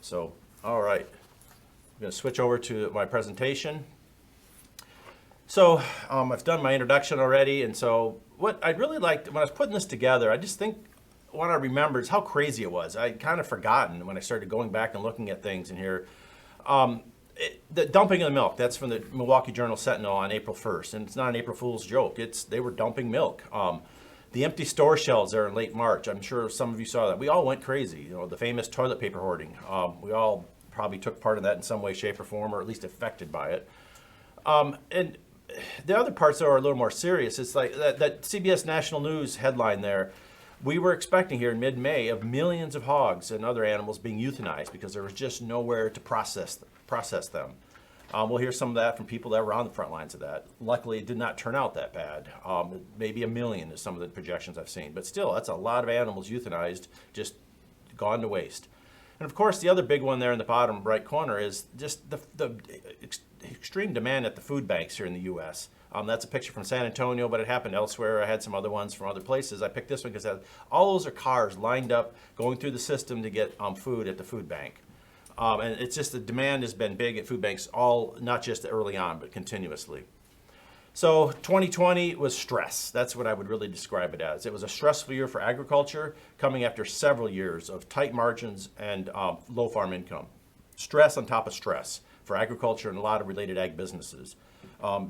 So, all right, I'm going to switch over to my presentation. So, I've done my introduction already, and so what I'd really like, when I was putting this together, I just think what I remember is how crazy it was. I'd kind of forgotten when I started going back and looking at things in here. The dumping of the milk, that's from the Milwaukee Journal Sentinel on April 1st, and it's not an April Fool's joke. They were dumping milk. The empty store shelves there in late March, I'm sure some of you saw that. We all went crazy. The famous toilet paper hoarding. We all probably took part in that in some way, shape, or form, or at least affected by it. And the other parts that are a little more serious, it's like that CBS National News headline there. We were expecting here in mid-May of millions of hogs and other animals being euthanized because there was just nowhere to process them. We'll hear some of that from people that were on the front lines of that. Luckily, it did not turn out that bad. Maybe 1 million is some of the projections I've seen. But still, that's a lot of animals euthanized, just gone to waste. And of course, the other big one there in the bottom right corner is just the extreme demand at the food banks here in the U.S. That's a picture from San Antonio, but it happened elsewhere. I had some other ones from other places. I picked this one because all those are cars lined up going through the system to get food at the food bank. And it's just the demand has been big at food banks, not just early on, but continuously. So 2020 was stress. That's what I would really describe it as. It was a stressful year for agriculture, coming after several years of tight margins and low farm income. Stress on top of stress for agriculture and a lot of related ag businesses.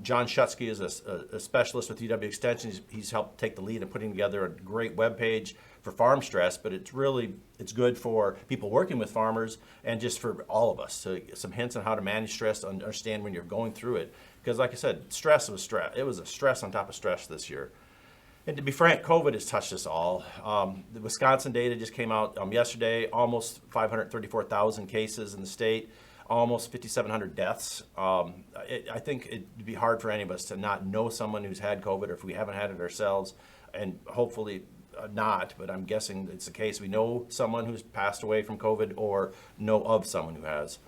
John Shutsky is a specialist with UW Extension. He's helped take the lead in putting together a great webpage for farm stress, but it's good for people working with farmers and just for all of us. So some hints on how to manage stress, understand when you're going through it. Because like I said, stress was stress. It was a stress on top of stress this year. And to be frank, COVID has touched us all. The Wisconsin data just came out yesterday, almost 534,000 cases in the state, almost 5,700 deaths. I think it'd be hard for any of us to not know someone who's had COVID, or if we haven't had it ourselves, and hopefully not, but I'm guessing it's the case. We know someone who's passed away from COVID or know of someone who has.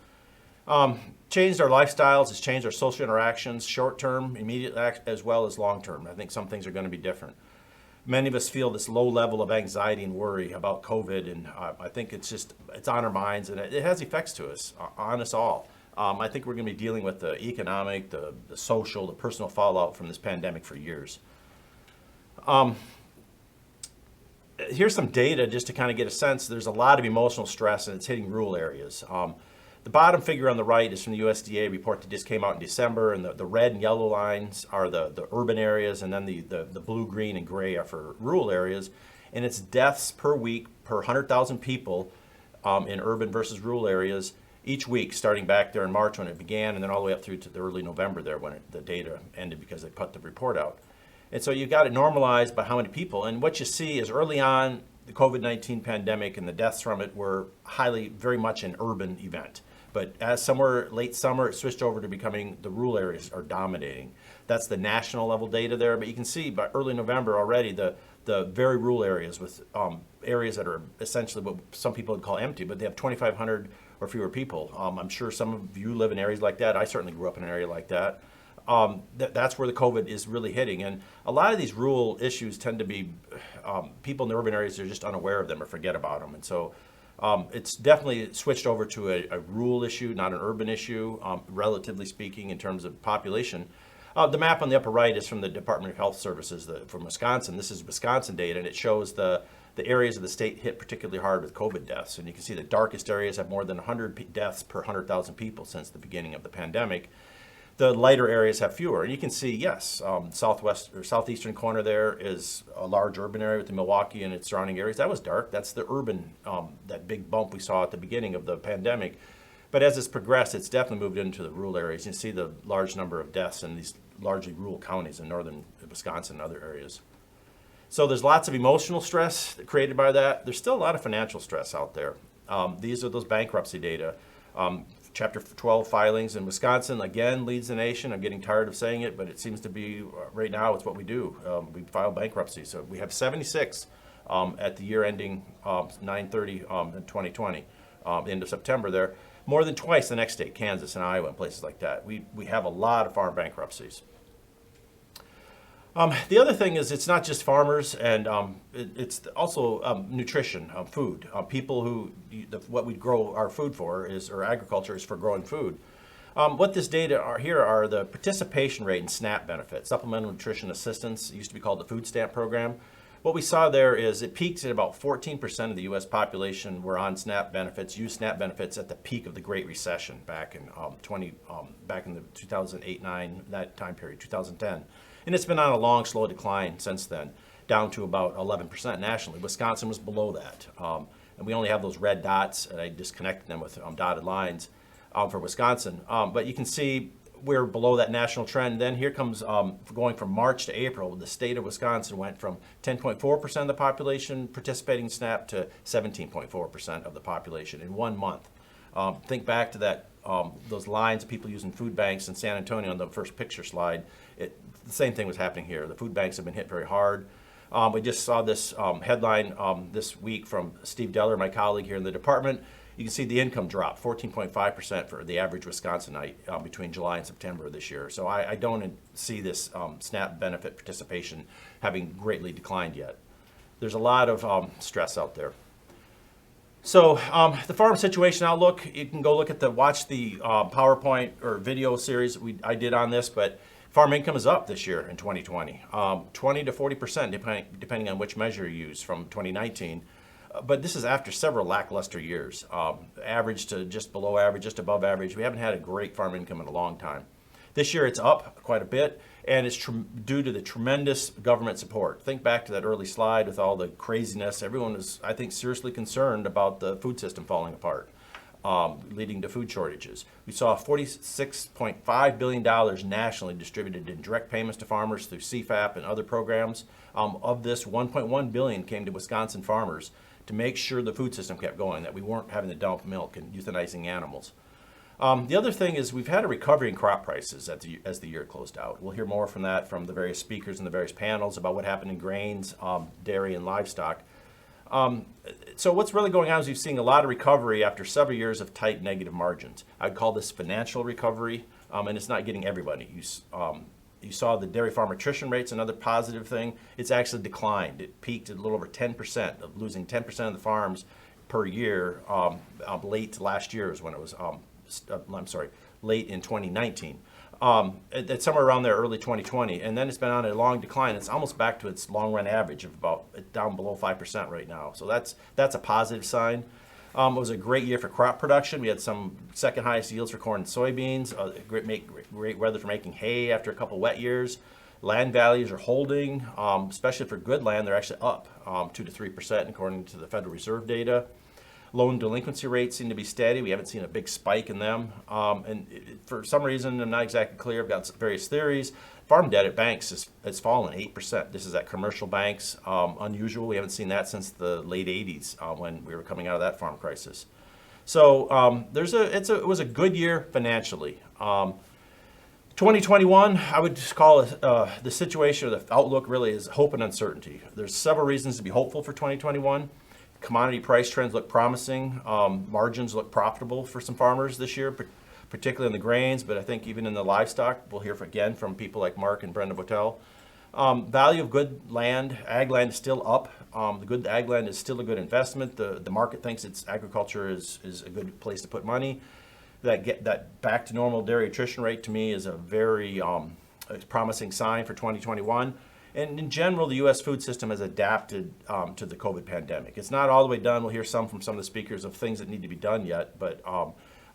Changed our lifestyles, it's changed our social interactions, short-term, immediate, as well as long-term. I think some things are going to be different. Many of us feel this low level of anxiety and worry about COVID, and I think it's on our minds, and it has effects to us, on us all. I think we're going to be dealing with the economic, the social, the personal fallout from this pandemic for years. Here's some data just to kind of get a sense. There's a lot of emotional stress, and it's hitting rural areas. The bottom figure on the right is from the USDA report that just came out in December, and the red and yellow lines are the urban areas, and then the blue, green, and gray are for rural areas. And it's deaths per week per 100,000 people in urban versus rural areas each week, starting back there in March when it began, and then all the way up through to the early November there when the data ended because they put the report out. And so you've got it normalized by how many people. And what you see is early on, the COVID-19 pandemic and the deaths from it were very much an urban event. But as somewhere late summer, it switched over to becoming the rural areas are dominating. That's the national level data there. But you can see by early November already, the very rural areas with areas that are essentially what some people would call empty, but they have 2,500 or fewer people. I'm sure some of you live in areas like that. I certainly grew up in an area like that. That's where the COVID is really hitting. And a lot of these rural issues tend to be people in the urban areas are just unaware of them or forget about them. And so it's definitely switched over to a rural issue, not an urban issue, relatively speaking, in terms of population. The map on the upper right is from the Department of Health Services from Wisconsin. This is Wisconsin data, and it shows the areas of the state hit particularly hard with COVID deaths. And you can see the darkest areas have more than 100 deaths per 100,000 people since the beginning of the pandemic. The lighter areas have fewer. And you can see, yes, southwest or southeastern corner there is a large urban area with the Milwaukee and its surrounding areas. That was dark. That's the urban, that big bump we saw at the beginning of the pandemic. But as it's progressed, it's definitely moved into the rural areas. You can see the large number of deaths in these largely rural counties in northern Wisconsin and other areas. So there's lots of emotional stress created by that. There's still a lot of financial stress out there. These are those bankruptcy data. Chapter 12 filings in Wisconsin, again, leads the nation. I'm getting tired of saying it, but it seems to be, right now, it's what we do. We file bankruptcy. So we have 76 at the year ending 9/30 in 2020, end of September there. More than twice the next state, Kansas and Iowa and places like that. We have a lot of farm bankruptcies. The other thing is it's not just farmers, and it's also nutrition, food. People who, what we grow our food for is, or agriculture is for growing food. What this data are here are the participation rate in SNAP benefits, Supplemental Nutrition Assistance. It used to be called the food stamp program. What we saw there is it peaked at about 14% of the U.S. population were on SNAP benefits, used SNAP benefits at the peak of the Great Recession back in back in the 2008-9, that time period, 2010. And it's been on a long, slow decline since then, down to about 11% nationally. Wisconsin was below that. And we only have those red dots, and I disconnected them with dotted lines for Wisconsin. But you can see we're below that national trend. Then here comes going from March to April, the state of Wisconsin went from 10.4% of the population participating in SNAP to 17.4% of the population in 1 month. Think back to that those lines of people using food banks in San Antonio on the first picture slide. The same thing was happening here. The food banks have been hit very hard. We just saw this headline this week from Steve Deller, my colleague here in the department. You can see the income drop, 14.5% for the average Wisconsinite between July and September of this year. So I don't see this SNAP benefit participation having greatly declined yet. There's a lot of stress out there. So the farm situation outlook, you can go look at watch the PowerPoint or video series I did on this, but farm income is up this year in 2020, 20 to 40% depending on which measure you use from 2019. But this is after several lackluster years, average to just below average, just above average. We haven't had a great farm income in a long time. This year it's up quite a bit, and it's due to the tremendous government support. Think back to that early slide with all the craziness. Everyone was, I think, seriously concerned about the food system falling apart, leading to food shortages. We saw $46.5 billion nationally distributed in direct payments to farmers through CFAP and other programs. Of this, $1.1 billion came to Wisconsin farmers to make sure the food system kept going, that we weren't having to dump milk and euthanizing animals. The other thing is we've had a recovery in crop prices as the year closed out. We'll hear more from that from the various speakers in the various panels about what happened in grains, dairy, and livestock. So what's really going on is you're seeing a lot of recovery after several years of tight negative margins. I'd call this financial recovery, and it's not getting everybody. You saw the dairy farm attrition rates, another positive thing. It's actually declined. It peaked at a little over 10%, of losing 10% of the farms per year. Late last year is when it was, late in 2019. It's somewhere around there, early 2020. And then it's been on a long decline. It's almost back to its long run average of about down below 5% right now. So that's a positive sign. It was a great year for crop production. We had some second highest yields for corn and soybeans, great weather for making hay after a couple wet years. Land values are holding, especially for good land. They're actually up 2 to 3% according to the Federal Reserve data. Loan delinquency rates seem to be steady. We haven't seen a big spike in them. For some reason, I'm not exactly clear. I've got various theories. Farm debt at banks has fallen 8%. This is at commercial banks. Unusual. We haven't seen that since the late 80s when we were coming out of that farm crisis. So it was a good year financially. 2021, I would just call it the situation or the outlook really is hope and uncertainty. There's several reasons to be hopeful for 2021. Commodity price trends look promising. Margins look profitable for some farmers this year, particularly in the grains, but I think even in the livestock. We'll hear again from people like Mark and Brenda Botel. Value of good land, ag land is still up. The good ag land is still a good investment. The market thinks agriculture is a good place to put money. That back to normal dairy attrition rate to me is a very promising sign for 2021. And in general, the U.S. food system has adapted to the COVID pandemic. It's not all the way done. We'll hear some from some of the speakers of things that need to be done yet, but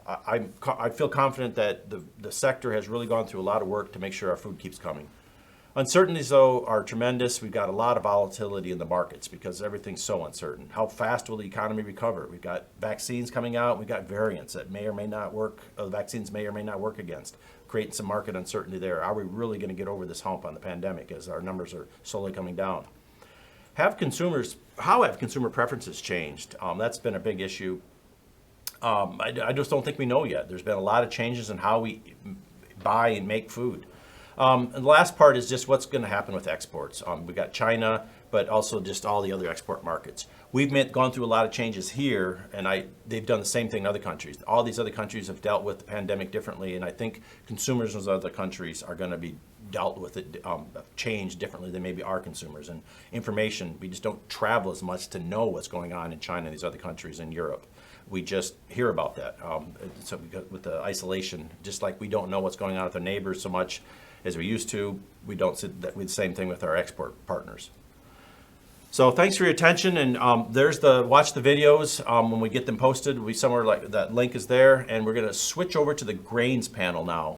I feel confident that the sector has really gone through a lot of work to make sure our food keeps coming. Uncertainties, though, are tremendous. We've got a lot of volatility in the markets because everything's so uncertain. How fast will the economy recover? We've got vaccines coming out. We've got variants that may or may not work. Vaccines may or may not work against, creating some market uncertainty there. Are we really going to get over this hump on the pandemic as our numbers are slowly coming down? How have consumer preferences changed? That's been a big issue. I just don't think we know yet. There's been a lot of changes in how we buy and make food. And the last part is just what's going to happen with exports. We've got China, but also just all the other export markets. We've gone through a lot of changes here, and they've done the same thing in other countries. All these other countries have dealt with the pandemic differently, and I think consumers in those other countries are going to be dealt with it, changed differently than maybe our consumers. And information, we just don't travel as much to know what's going on in China and these other countries in Europe. We just hear about that. So with the isolation, just like we don't know what's going on with our neighbors so much as we used to, we don't see that with the same thing with our export partners. So thanks for your attention, and watch the videos when we get them posted. Somewhere like that link is there, and we're going to switch over to the grains panel now.